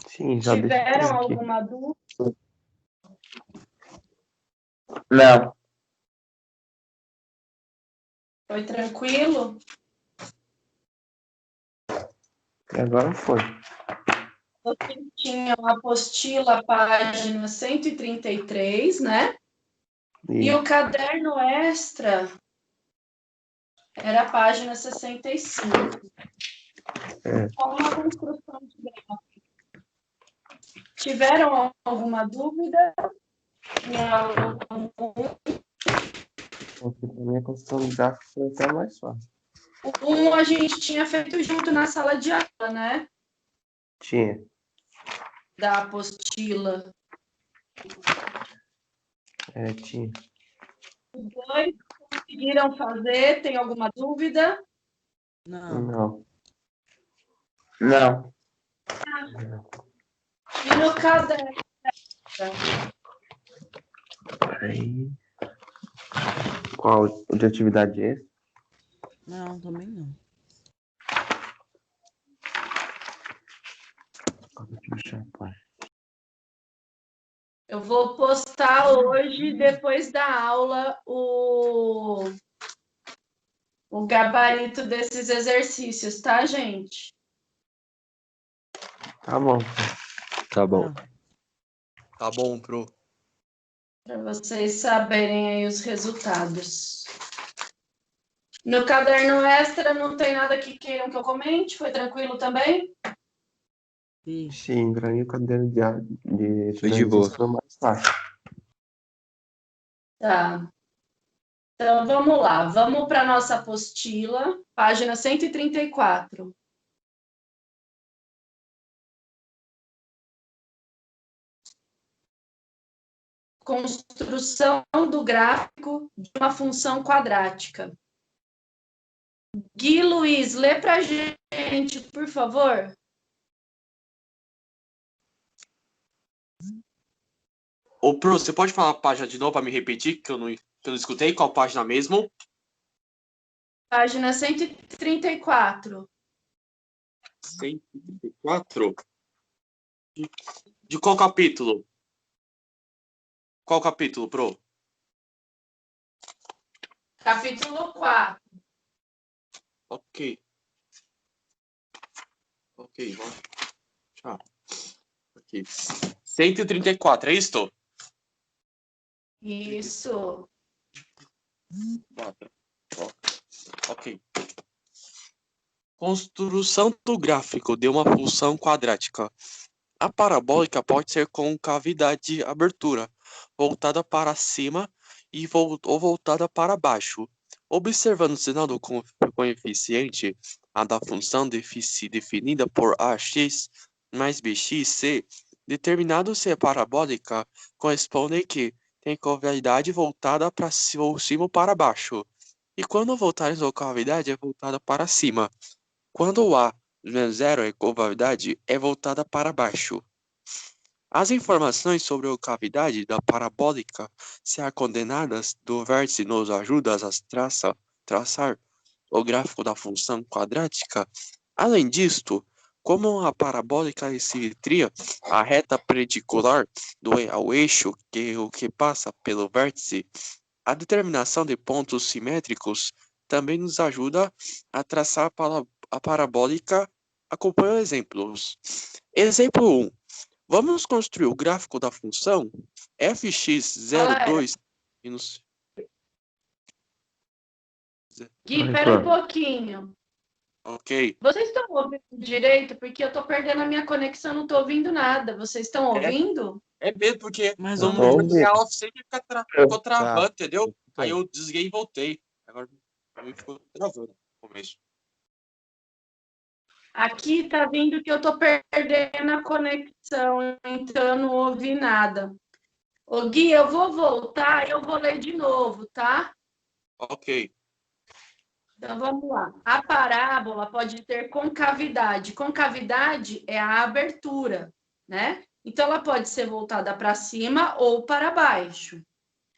Sim, já Tiveram aqui. alguma dúvida? Não. Foi tranquilo? Agora foi. Vocês tinham a apostila, página 133, né? E o caderno extra era a página 65. Com uma construção de gráfico. Tiveram alguma dúvida? Porque para mim a construção de gráfico foi até mais fácil. A gente tinha feito junto na sala de aula, né? Tinha. Da apostila. Tinha. Os dois conseguiram fazer? Tem alguma dúvida? Não. E no caderno? Aí. Qual? O de atividade extra? Não, também não. Eu vou postar hoje, depois da aula, o gabarito desses exercícios, tá, gente? Tá bom. Tá bom. Tá bom, Pro. Para vocês saberem aí os resultados. No caderno extra não tem nada que queiram que eu comente? Foi tranquilo também? Sim, para mim o caderno de Foi de boa. foi mais fácil. Tá. Então, vamos lá. Vamos para a nossa apostila, página 134. Construção do gráfico de uma função quadrática. Gui Luiz, lê para a gente, por favor. Ô, Pro, você pode falar a página de novo para me repetir, que eu não escutei? Qual página mesmo? Página 134. 134? De qual capítulo? Qual capítulo, Pro? Capítulo 4. Ok, vamos. Tchau. Aqui. 134, é isso? Isso. Ok. Construção do gráfico de uma função quadrática. A parabólica pode ser com cavidade de abertura, voltada para cima ou voltada para baixo. Observando o sinal do coeficiente, a da função definida por ax mais bx, determinado se a parabólica corresponde que tem cavidade voltada para cima ou para baixo. E quando voltares a cavidade é voltada para cima. Quando o A menos zero é cavidade, é voltada para baixo. As informações sobre a cavidade da parabólica, se as coordenadas do vértice nos ajudam a traçar o gráfico da função quadrática. Além disto, como a parabólica é simetria, a reta perpendicular ao eixo que passa pelo vértice, a determinação de pontos simétricos também nos ajuda a traçar a parabólica. Acompanhe exemplos. Exemplo 1. Vamos construir o gráfico da função fx02 menos... Gui, espera um pouquinho. Ok. Vocês estão ouvindo direito? Porque eu estou perdendo a minha conexão, não estou ouvindo nada. Vocês estão ouvindo? É mesmo, porque Mais no ou meu menos. ela sempre ficou travando, Tá. entendeu? Aí eu desliguei e voltei. Agora pra mim ficou travando no começo. Aqui está vindo que eu estou perdendo a conexão, então eu não ouvi nada. Ô, Gui, eu vou voltar e eu vou ler de novo, tá? Ok. Então, vamos lá. A parábola pode ter concavidade. Concavidade é a abertura, né? Então, ela pode ser voltada para cima ou para baixo.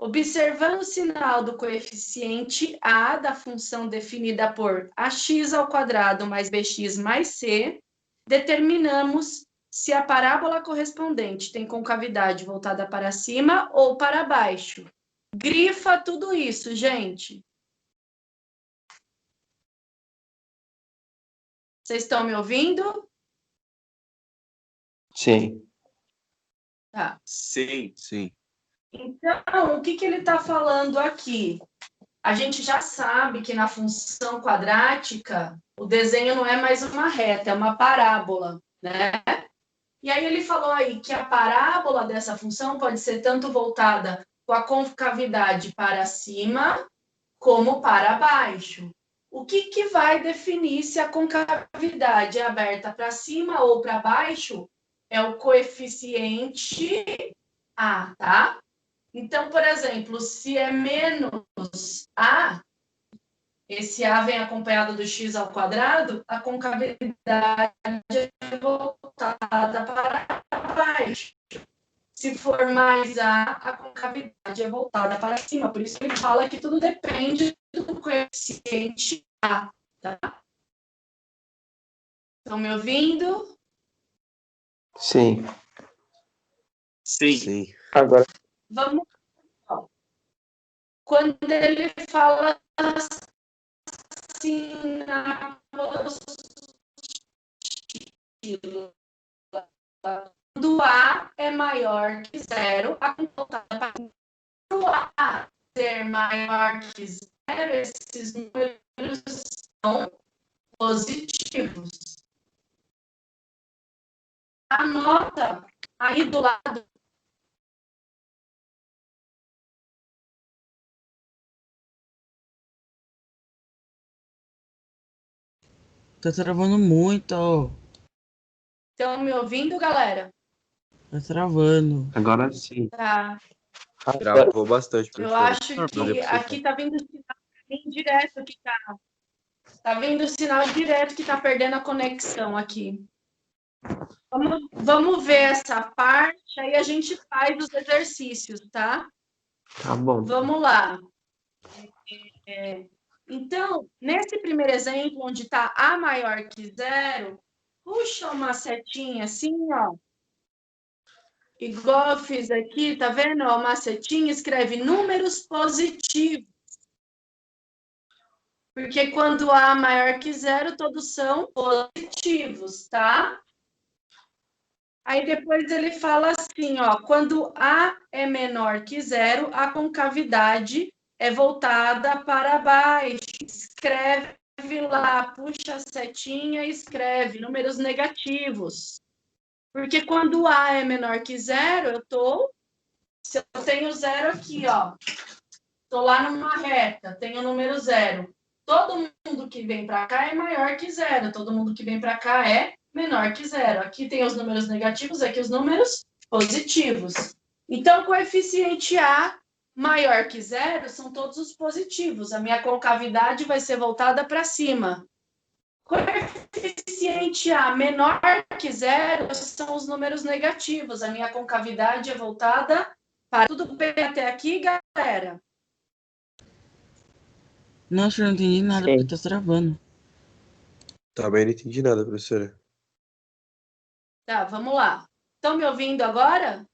Observando o sinal do coeficiente a da função definida por ax² mais bx mais c, determinamos se a parábola correspondente tem concavidade voltada para cima ou para baixo. Grifa tudo isso, gente. Vocês estão me ouvindo? Sim. Tá. Sim. Sim. Então, o que ele está falando aqui? A gente já sabe que na função quadrática, o desenho não é mais uma reta, é uma parábola, né? E aí ele falou aí que a parábola dessa função pode ser tanto voltada com a concavidade para cima, como para baixo. O que vai definir se a concavidade é aberta para cima ou para baixo é o coeficiente A, tá? Então, por exemplo, se é menos A, esse A vem acompanhado do x², a concavidade é voltada para baixo. Se for mais A concavidade é voltada para cima. Por isso ele fala que tudo depende do coeficiente A, tá? Estão me ouvindo? Sim. Sim. Sim. Agora, Vamos. Ó. Quando ele fala assim na apostila, quando A é maior que zero, a concavidade para o A ser maior que zero, esses números são positivos. Anota aí do lado. Tá travando muito, ó. Estão me ouvindo, galera? Tá travando. agora sim. Tá. Agora, Travou bastante, Eu professora. acho Não que deu pra aqui escutar. tá vindo sinal direto que tá. Tá vindo sinal direto que tá perdendo a conexão aqui. Vamos ver essa parte, aí a gente faz os exercícios, tá? tá bom. Vamos lá. Então, nesse primeiro exemplo, onde está A maior que zero, puxa uma setinha assim, ó. Igual eu fiz aqui, tá vendo? Ó, uma setinha, escreve números positivos. Porque quando A maior que zero, todos são positivos, tá? Aí depois ele fala assim, ó, quando A é menor que zero, a concavidade é voltada para baixo. Escreve lá, puxa a setinha e escreve números negativos. Porque quando A é menor que zero, se eu tenho zero aqui, ó, estou lá numa reta, tenho o número zero. Todo mundo que vem para cá é maior que zero, todo mundo que vem para cá é menor que zero. Aqui tem os números negativos, aqui os números positivos. Então, coeficiente A maior que zero são todos os positivos. A minha concavidade vai ser voltada para cima. Coeficiente A menor que zero são os números negativos. A minha concavidade é voltada para... Tudo bem até aqui, galera? Nossa, eu não entendi nada Sim. porque tá travando. Também não entendi nada, professora. Tá, vamos lá. Estão me ouvindo agora?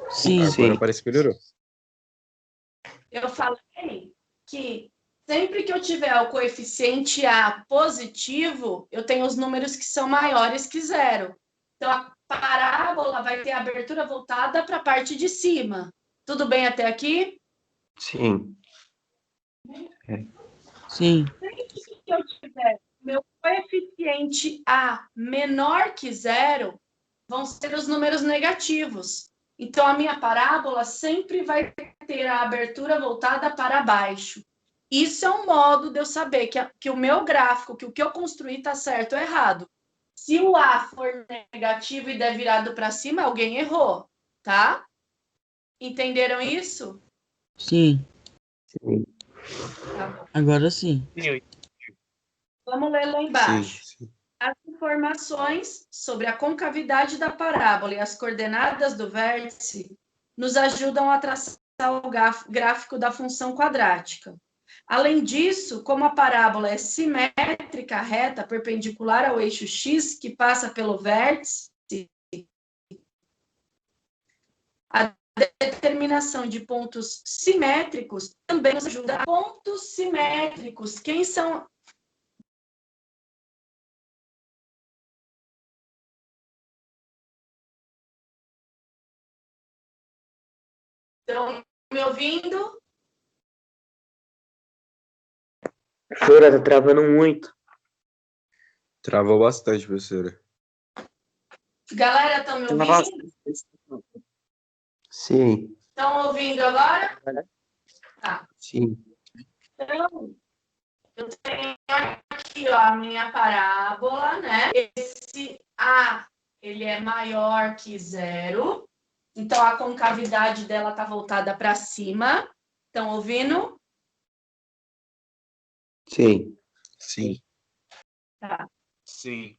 Sim. Agora parece que melhorou. Eu falei que sempre que eu tiver o coeficiente A positivo, eu tenho os números que são maiores que zero. Então, a parábola vai ter a abertura voltada para a parte de cima. Tudo bem até aqui? Sim. Sim. Sempre que eu tiver meu coeficiente A menor que zero, vão ser os números negativos. Então, a minha parábola sempre vai ter a abertura voltada para baixo. Isso é um modo de eu saber que o meu gráfico, que o que eu construí está certo ou errado. Se o A for negativo e der virado para cima, alguém errou, tá? Entenderam isso? Sim. Sim. Tá bom. Agora sim. Vamos ler lá Sim, embaixo. sim. As informações sobre a concavidade da parábola e as coordenadas do vértice nos ajudam a traçar o gráfico da função quadrática. Além disso, como a parábola é simétrica, reta, perpendicular ao eixo x, que passa pelo vértice, a determinação de pontos simétricos também nos ajuda. Pontos simétricos, quem são? Estão me ouvindo? Professora, tá travando muito. Travou bastante, professora. Galera, estão me ouvindo? Sim, Estão ouvindo agora? Tá. sim, Então, eu tenho aqui, ó, a minha parábola, né? Esse A, ele é maior que zero. Então, a concavidade dela está voltada para cima. Estão ouvindo? sim, Sim. Tá. Sim.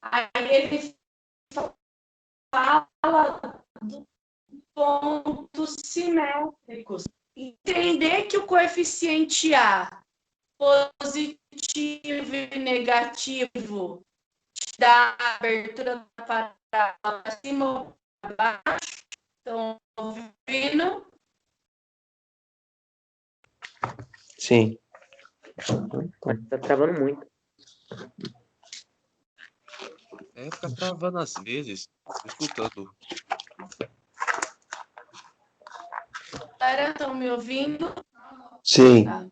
Aí ele fala dos pontos simétricos. Entender que o coeficiente A, positivo e negativo, da abertura para cima ou para baixo. Estão ouvindo? sim. Tá travando muito. Fica travando às vezes. Tô escutando. Galera, estão me ouvindo? Sim, Tá.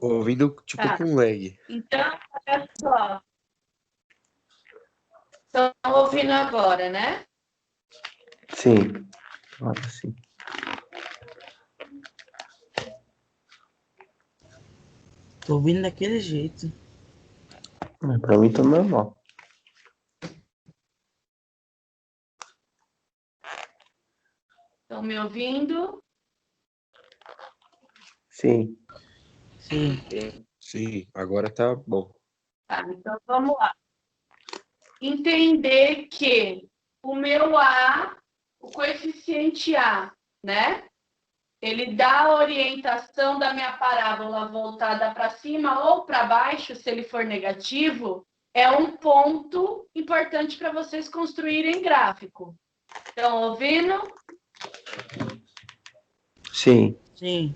Ouvindo tipo Tá. com lag. Então, olha só. Estão ouvindo agora, né? sim. Agora sim. Tô ouvindo daquele jeito. Pra mim tá normal. Estão me ouvindo? Sim, Sim. Sim, agora tá bom. Tá, então vamos lá. Entender que o meu A, o coeficiente A, né? Ele dá a orientação da minha parábola voltada para cima ou para baixo, se ele for negativo, é um ponto importante para vocês construírem gráfico. Estão ouvindo? sim, Sim.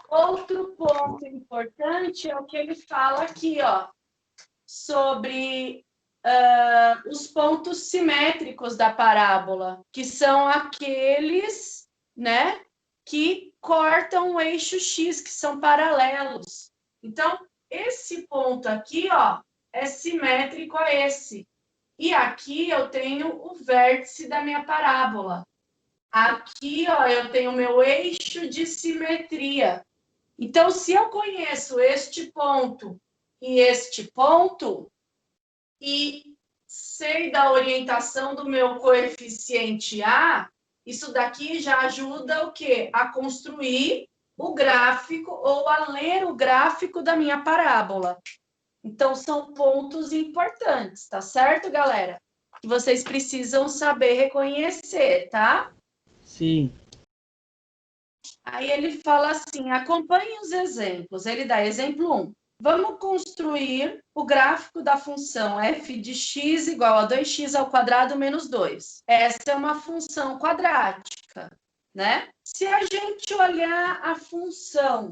Outro ponto importante é o que ele fala aqui, ó, sobre os pontos simétricos da parábola, que são aqueles, né, que cortam o eixo X, que são paralelos. Então, esse ponto aqui, ó, é simétrico a esse. E aqui eu tenho o vértice da minha parábola. Aqui, ó, eu tenho o meu eixo de simetria. Então, se eu conheço este ponto e este ponto, e sei da orientação do meu coeficiente A, isso daqui já ajuda o quê? A construir o gráfico ou a ler o gráfico da minha parábola. Então, são pontos importantes, tá certo, galera? Que vocês precisam saber reconhecer, tá? Sim. Aí ele fala assim, acompanhe os exemplos. Ele dá exemplo 1. Vamos construir o gráfico da função f de x igual a 2x ao quadrado menos 2. Essa é uma função quadrática, né? Se a gente olhar a função,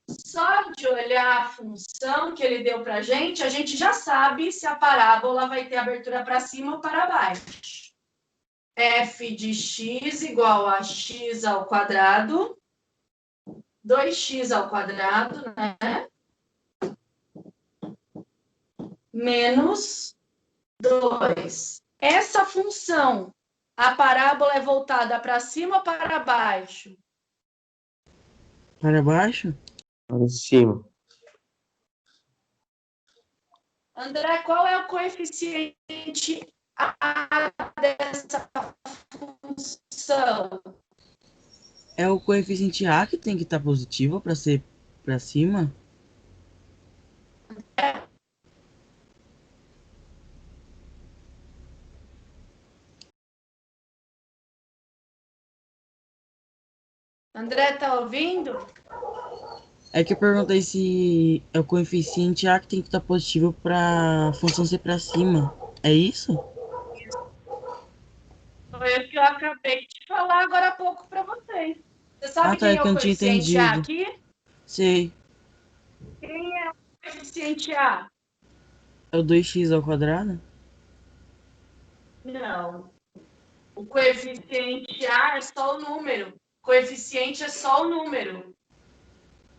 só de olhar a função que ele deu para a gente já sabe se a parábola vai ter abertura para cima ou para baixo. F de x igual a x ao quadrado, 2x ao quadrado, né? Menos 2. Essa função, a parábola é voltada para cima ou para baixo? Para baixo? para cima. André, qual é o coeficiente A dessa função? É o coeficiente A que tem que estar positivo para ser para cima? André, tá ouvindo? É que eu perguntei se é o coeficiente A que tem que estar positivo para a função ser para cima. É isso? Foi o que eu acabei de falar agora há pouco para vocês. Você sabe Tá, é quem é que o eu não tinha coeficiente A entendido. aqui? Sei. Quem é o coeficiente A? É o 2x ao quadrado? Não. O coeficiente A é só o número. O coeficiente é só o número.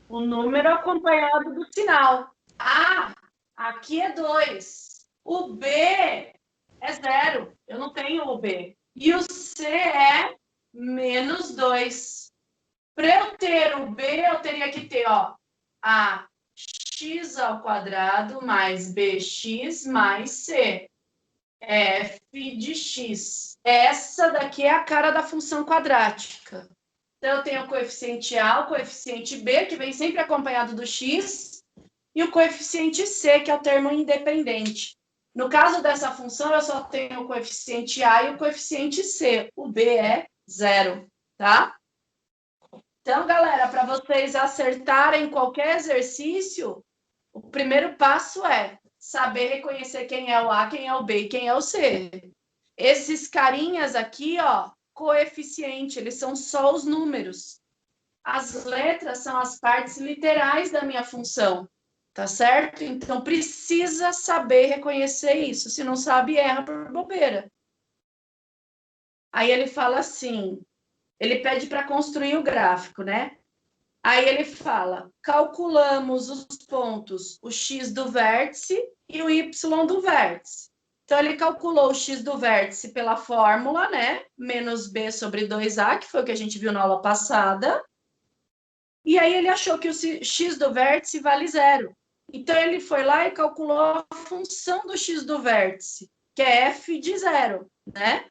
O número acompanhado do sinal. A, aqui é 2. O B é 0. Eu não tenho o B. E o C é menos 2. Para eu ter o B, eu teria que ter, ó, ax ao quadrado mais bx mais c. F de x. Essa daqui é a cara da função quadrática. Então, eu tenho o coeficiente A, o coeficiente B, que vem sempre acompanhado do x, e o coeficiente C, que é o termo independente. No caso dessa função, eu só tenho o coeficiente A e o coeficiente C. O B é 0, tá? Então, galera, para vocês acertarem qualquer exercício, o primeiro passo é saber reconhecer quem é o A, quem é o B e quem é o C. Esses carinhas aqui, ó, coeficiente, eles são só os números. As letras são as partes literais da minha função, tá certo? Então, precisa saber reconhecer isso. Se não sabe, erra por bobeira. Aí ele fala assim, ele pede para construir o gráfico, né? Aí ele fala, calculamos os pontos, o x do vértice e o y do vértice. Então, ele calculou o x do vértice pela fórmula, né? Menos b sobre 2a, que foi o que a gente viu na aula passada. E aí ele achou que o x do vértice vale 0. Então, ele foi lá e calculou a função do x do vértice, que é f de 0, né?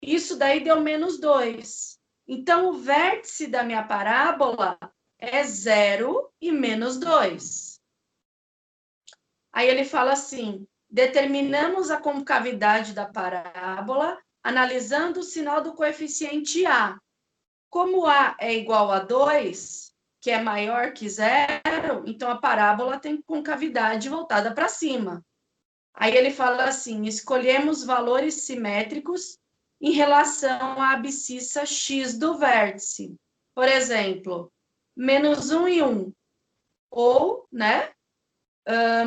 Isso daí deu menos 2. Então, o vértice da minha parábola é 0 e menos 2. Aí ele fala assim, determinamos a concavidade da parábola analisando o sinal do coeficiente A. Como A é igual a 2, que é maior que 0, então a parábola tem concavidade voltada para cima. Aí ele fala assim, escolhemos valores simétricos em relação à abscissa x do vértice. Por exemplo, menos 1 e 1, ou, né,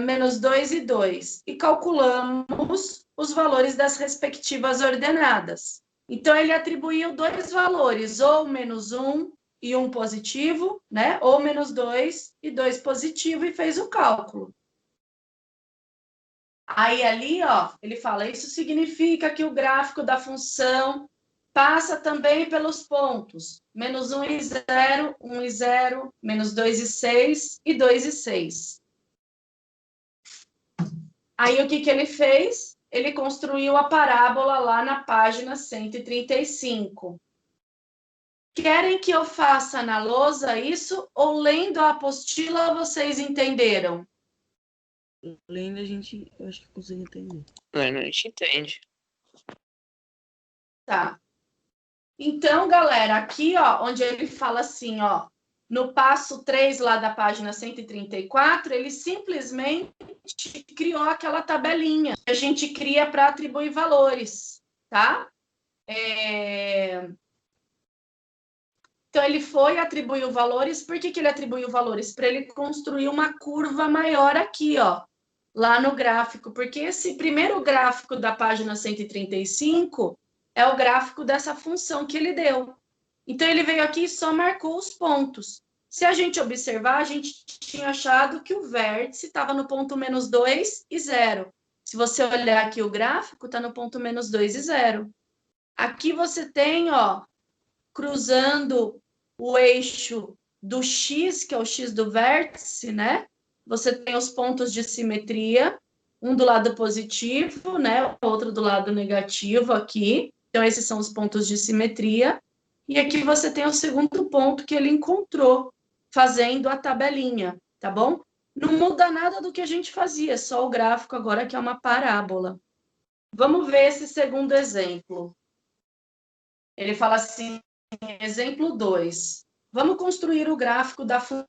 menos 2 e 2. E calculamos os valores das respectivas ordenadas. Então, ele atribuiu dois valores, ou menos 1 e 1 positivo, né, ou menos 2 e 2 positivo, e fez o cálculo. Aí, ali, ó, ele fala, isso significa que o gráfico da função passa também pelos pontos, menos 1 e 0, 1 e 0, menos 2 e 6 e 2 e 6. Aí, o que ele fez? Ele construiu a parábola lá na página 135. Querem que eu faça na lousa isso ou lendo a apostila vocês entenderam? Lendo eu acho que consigo entender. A gente entende. Tá. Então, galera, aqui, ó, onde ele fala assim, ó, no passo 3 lá da página 134, ele simplesmente criou aquela tabelinha que a gente cria para atribuir valores, tá? Então, ele foi atribuiu valores. Por que ele atribuiu valores? Para ele construir uma curva maior aqui, ó, lá no gráfico. Porque esse primeiro gráfico da página 135 é o gráfico dessa função que ele deu. Então, ele veio aqui e só marcou os pontos. Se a gente observar, a gente tinha achado que o vértice estava no ponto menos 2 e 0. Se você olhar aqui o gráfico, está no ponto menos 2 e 0. Aqui você tem, ó, cruzando o eixo do x, que é o x do vértice, né? Você tem os pontos de simetria, um do lado positivo, né? Outro do lado negativo aqui. Então, esses são os pontos de simetria. E aqui você tem o segundo ponto que ele encontrou, fazendo a tabelinha, tá bom? Não muda nada do que a gente fazia, só o gráfico agora que é uma parábola. Vamos ver esse segundo exemplo. Ele fala assim, exemplo 2. Vamos construir o gráfico da função.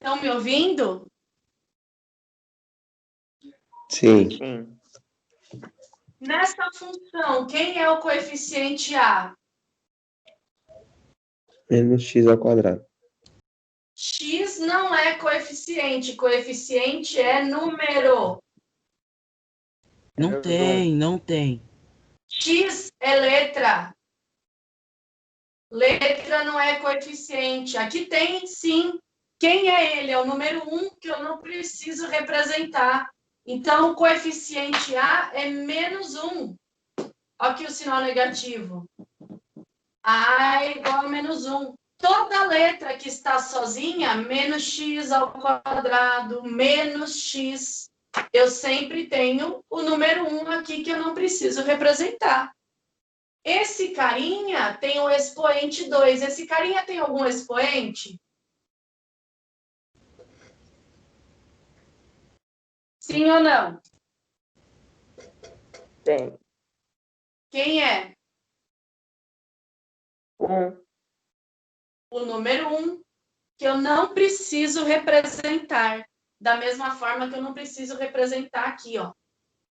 Estão me ouvindo? Sim. Sim. Nessa função, quem é o coeficiente A? Menos x ao quadrado. X não é coeficiente. Coeficiente é número. Não tem, não tem. X é letra. Letra não é coeficiente. Aqui tem, sim. Quem é ele? É o número 1 que eu não preciso representar. Então, o coeficiente A é menos 1. Olha aqui o sinal negativo. A é igual a menos 1. Toda letra que está sozinha, menos x ao quadrado, menos x, eu sempre tenho o número 1 aqui que eu não preciso representar. Esse carinha tem o expoente 2. Esse carinha tem algum expoente? Sim ou não? Tem. Quem é? 1. O número 1, que eu não preciso representar. Da mesma forma que eu não preciso representar aqui, ó.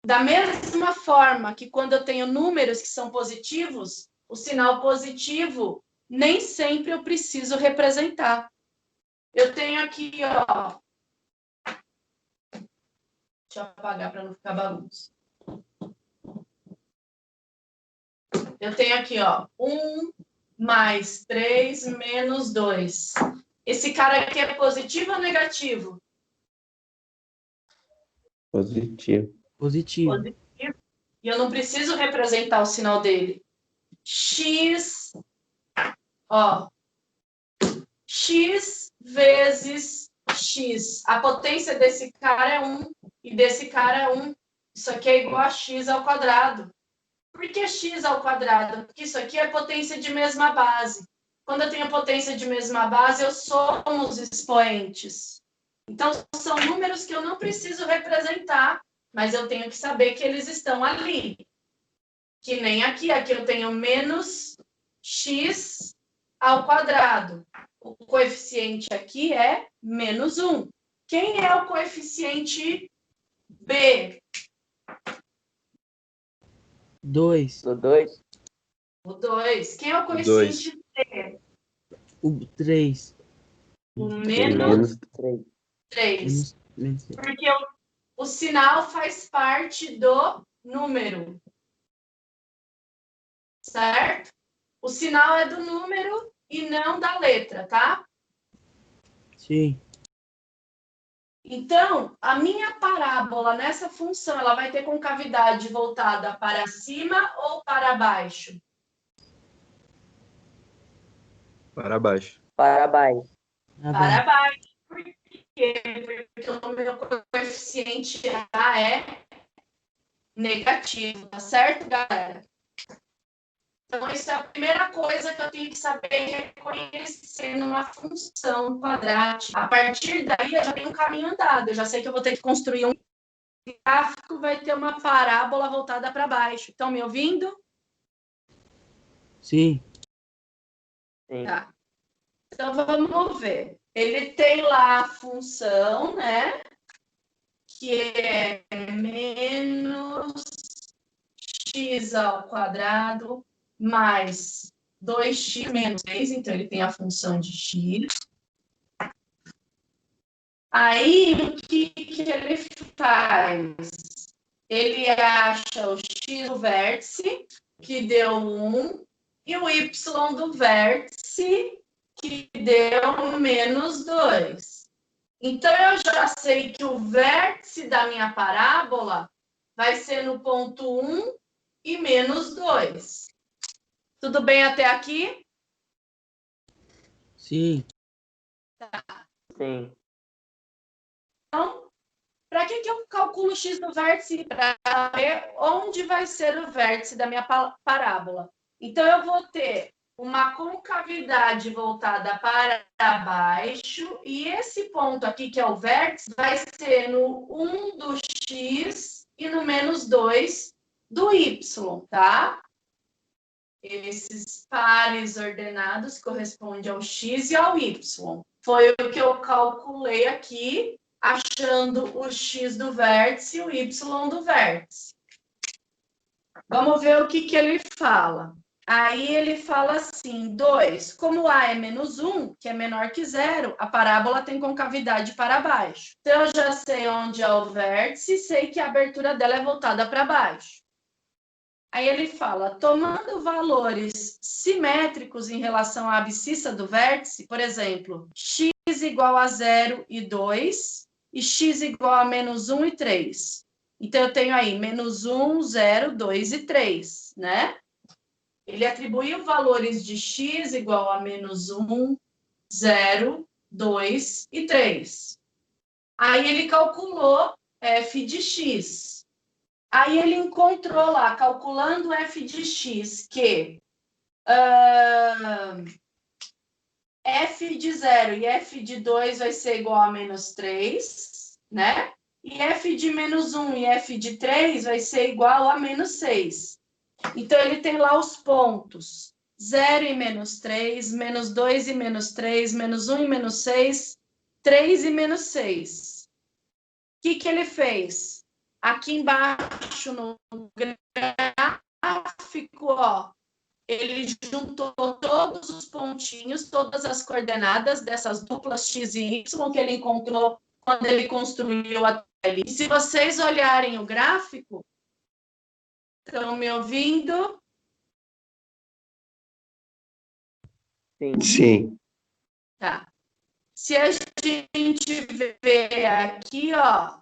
Da mesma forma que quando eu tenho números que são positivos, o sinal positivo nem sempre eu preciso representar. Eu tenho aqui, ó. Deixa eu apagar para não ficar bagunça. Eu tenho aqui, ó, 1 mais 3 menos 2. Esse cara aqui é positivo ou negativo? Positivo. Positivo. Positivo. E eu não preciso representar o sinal dele. X, ó, x vezes x. A potência desse cara é 1 e desse cara é 1. Isso aqui é igual a x ao quadrado. Por que x ao quadrado? Porque isso aqui é potência de mesma base. Quando eu tenho potência de mesma base, eu somo os expoentes. Então, são números que eu não preciso representar, mas eu tenho que saber que eles estão ali. Que nem aqui. Aqui eu tenho menos x ao quadrado. O coeficiente aqui é menos 1. Quem é o coeficiente B? 2. Do 2. O 2. Quem é o coeficiente C? O 3. O menos Menos 3. 3. Menos Porque o sinal faz parte do número. Certo? O sinal é do número e não da letra, tá? Sim. Então, a minha parábola nessa função, ela vai ter concavidade voltada para cima ou para baixo? Para baixo. Para baixo. Para baixo. Por quê? Porque o meu coeficiente A é negativo, tá certo, galera? Então, essa é a primeira coisa que eu tenho que saber reconhecer numa função quadrática. A partir daí, eu já tenho um caminho andado. Eu já sei que eu vou ter que construir um gráfico, vai ter uma parábola voltada para baixo. Estão me ouvindo? Sim. Sim. Tá. Então, vamos ver. Ele tem lá a função, né? Que é menos x ao quadrado mais 2x menos 3. Então, ele tem a função de x. Aí, o que ele faz? Ele acha o x do vértice, que deu 1, e o y do vértice, que deu menos 2. Então, eu já sei que o vértice da minha parábola vai ser no ponto 1 e menos 2. Tudo bem até aqui? Sim. Sim. Então, para que eu calculo o x do vértice? Para ver onde vai ser o vértice da minha parábola. Então, eu vou ter uma concavidade voltada para baixo, e esse ponto aqui, que é o vértice, vai ser no 1 do x e no menos 2 do y, tá? Esses pares ordenados correspondem ao x e ao y. Foi o que eu calculei aqui, achando o x do vértice e o y do vértice. Vamos ver o que ele fala. Aí ele fala assim, 2, como A é menos 1, que é menor que 0, a parábola tem concavidade para baixo. Então, eu já sei onde é o vértice e sei que a abertura dela é voltada para baixo. Aí ele fala, tomando valores simétricos em relação à abscissa do vértice, por exemplo, x igual a 0 e 2, e x igual a menos 1 e 3. Então, eu tenho aí menos 1, 0, 2 e 3, né? Ele atribuiu valores de x igual a menos 1, 0, 2 e 3. Aí ele calculou f de x. Aí ele encontrou lá, calculando f de x, que f de 0 e f de 2 vai ser igual a menos 3, né? E f de menos 1 e f de 3 vai ser igual a menos 6. Então, ele tem lá os pontos. 0 e menos 3, menos 2 e menos 3, menos 1 e menos 6, 3 e menos 6. O que ele fez? Aqui embaixo no gráfico, ó, ele juntou todos os pontinhos, todas as coordenadas dessas duplas x e y que ele encontrou quando ele construiu a tela. E se vocês olharem o gráfico, estão me ouvindo? Sim. Sim. Tá. Se a gente ver aqui, ó,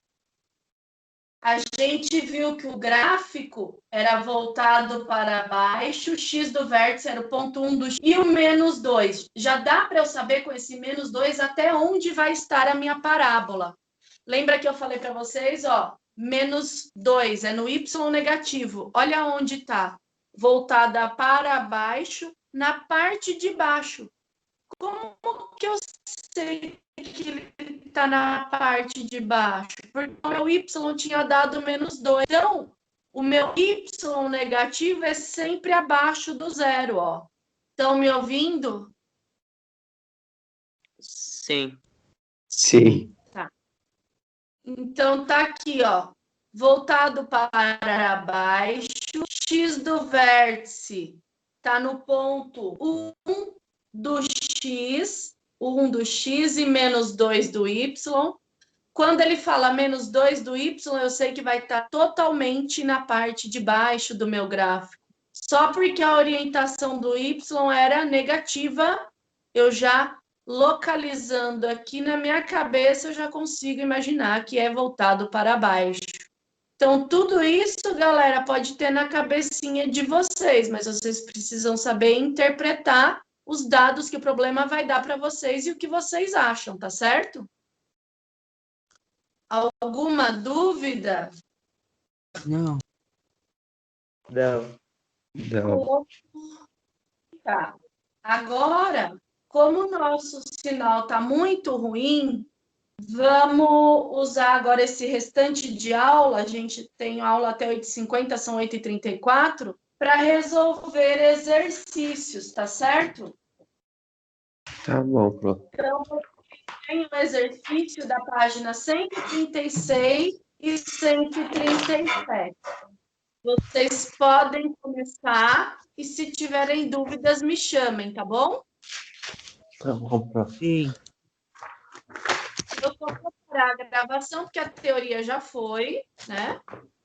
a gente viu que o gráfico era voltado para baixo, o x do vértice era o ponto 1 do x, e o menos 2. Já dá para eu saber com esse menos 2 até onde vai estar a minha parábola. Lembra que eu falei para vocês, ó, menos 2 é no y negativo. Olha onde está. Voltada para baixo, na parte de baixo. Como que eu sei que ele está na parte de baixo? Porque o meu y tinha dado menos 2. Então, o meu y negativo é sempre abaixo do zero, ó. Estão me ouvindo? Sim. Sim. Tá. Então, tá aqui, ó. Voltado para baixo. X do vértice está no ponto 1 do x, 1 do x e menos 2 do y. Quando ele fala menos 2 do y, eu sei que vai estar totalmente na parte de baixo do meu gráfico. Só porque a orientação do y era negativa, eu já localizando aqui na minha cabeça, eu já consigo imaginar que é voltado para baixo. Então, tudo isso, galera, pode ter na cabecinha de vocês, mas vocês precisam saber interpretar os dados que o problema vai dar para vocês e o que vocês acham, tá certo? Alguma dúvida? Não. Não. Não. Tá. Agora, como o nosso sinal está muito ruim, vamos usar agora esse restante de aula, a gente tem aula até 8h50, são 8h34, para resolver exercícios, tá certo? Tá bom, Pro. Então, tem o exercício da página 136 e 137. Vocês podem começar e, se tiverem dúvidas, me chamem, tá bom? Tá bom, Pro. Sim. Eu vou parar a gravação, porque a teoria já foi, né?